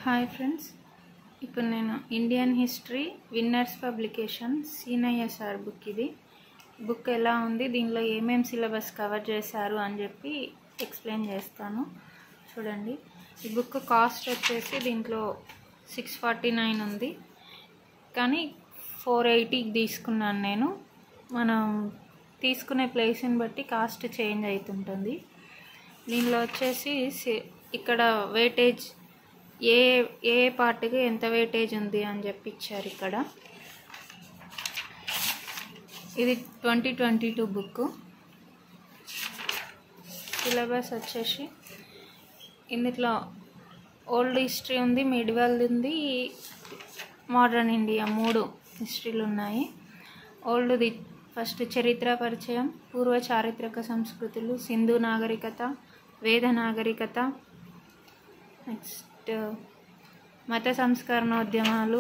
Hi friends, ఇప్పుడు నేను Indian history winners publication CNISR book. ఇది బుక్ ఎలా ఉంది, దీనిలో ఏమేమి సిలబస్ కవర్ చేశారు అని చెప్పి ఎక్స్ప్లెయిన్ చేస్తాను. చూడండి, ఈ బుక్ కాస్ట్ వచ్చేసి దీంట్లో 649 ఉంది, కానీ 480కి తీసుకున్నాను నేను. మనం తీసుకునే ప్లేస్ని బట్టి కాస్ట్ చేంజ్ అవుతుంటుంది. దీనిలో వచ్చేసి ఇక్కడ వెయిటేజ్ ఏ పార్ట్కి ఎంత వెయిటేజ్ ఉంది అని చెప్పి ఇచ్చారు. ఇక్కడ ఇది 2022 బుక్. సిలబస్ వచ్చేసి ఇందులో ఓల్డ్ హిస్టరీ ఉంది, మిడివల్ ఉంది, మోడర్న్ ఇండియా, 3 హిస్టరీలు ఉన్నాయి. ఓల్డ్ది ఫస్ట్ చరిత్ర పరిచయం, పూర్వ చారిత్రక సంస్కృతులు, సింధు నాగరికత, వేద నాగరికత, నెక్స్ట్ మత సంస్కరణోద్యమాలు,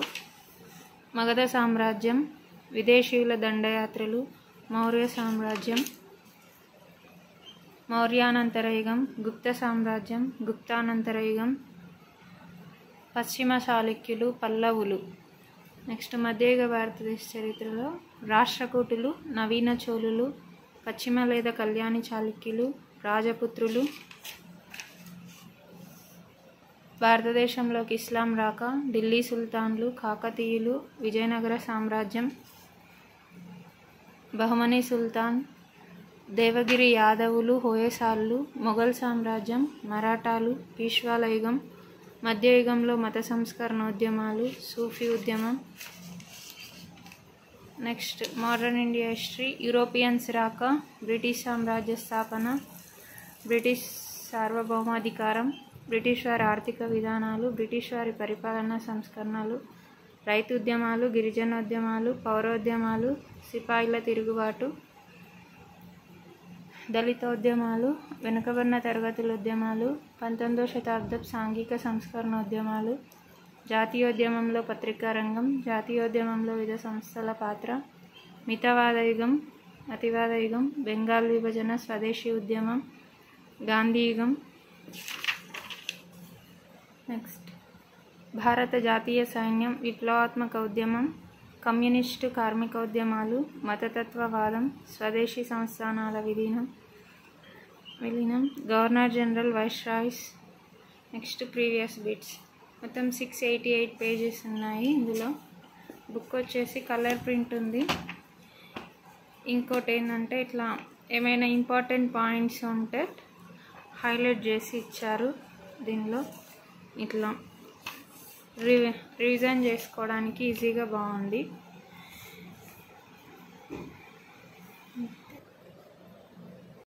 మగధ సామ్రాజ్యం, విదేశీయుల దండయాత్రలు, మౌర్య సామ్రాజ్యం, మౌర్యానంతర యుగం, గుప్త సామ్రాజ్యం, గుప్తానంతర యుగం, పశ్చిమ చాళుక్యులు, పల్లవులు. నెక్స్ట్ మధ్యయుగ భారతదేశ చరిత్రలో రాష్ట్రకూటులు, నవీన చోళులు, పశ్చిమ లేదా కళ్యాణి చాళుక్యులు, రాజపుత్రులు, భారతదేశంలోకి ఇస్లాం రాక, ఢిల్లీ సుల్తాన్లు, కాకతీయులు, విజయనగర సామ్రాజ్యం, బహమనీ సుల్తాన్, దేవగిరి యాదవులు, హోయసాళ్ళు, మొఘల్ సామ్రాజ్యం, మరాఠాలు, పీష్వాల యుగం, మధ్యయుగంలో మత సంస్కరణోద్యమాలు, సూఫీ ఉద్యమం. Next modern India history, Europeans రాక, బ్రిటిష్ సామ్రాజ్య స్థాపన, బ్రిటిష్ సార్వభౌమాధికారం, బ్రిటిష్ వారి ఆర్థిక విధానాలు, బ్రిటిష్ వారి పరిపాలనా సంస్కరణలు, రైతు ఉద్యమాలు, గిరిజనోద్యమాలు, పౌరోద్యమాలు, సిపాయిల తిరుగుబాటు, దళితోద్యమాలు, వెనుకబడిన తరగతుల ఉద్యమాలు, 19వ శతాబ్దపు సాంఘిక సంస్కరణోద్యమాలు, జాతీయోద్యమంలో పత్రికా రంగం, జాతీయోద్యమంలో వివిధ సంస్థల పాత్ర, మితవాద యుగం, అతివాద యుగం, బెంగాల్ విభజన, స్వదేశీ ఉద్యమం, గాంధీ యుగం. నెక్స్ట్ భారత జాతీయ సైన్యం, విప్లవాత్మక ఉద్యమం, కమ్యూనిస్టు కార్మిక ఉద్యమాలు, మతతత్వవాదం, స్వదేశీ సంస్థానాల విలీనం, governor general, viceroys. Next previous bits. మొత్తం 688 పేజెస్ ఉన్నాయి. ఇందులో బుక్ వచ్చేసి కలర్ ప్రింట్ ఉంది. ఇంకోటి ఏంటంటే, ఇట్లా ఏమైనా ఇంపార్టెంట్ పాయింట్స్ ఉంటే హైలైట్ చేసి ఇచ్చారు. దీనిలో ఇట్లా రివిజన్ చేసుకోవడానికి ఈజీగా బాగుంది.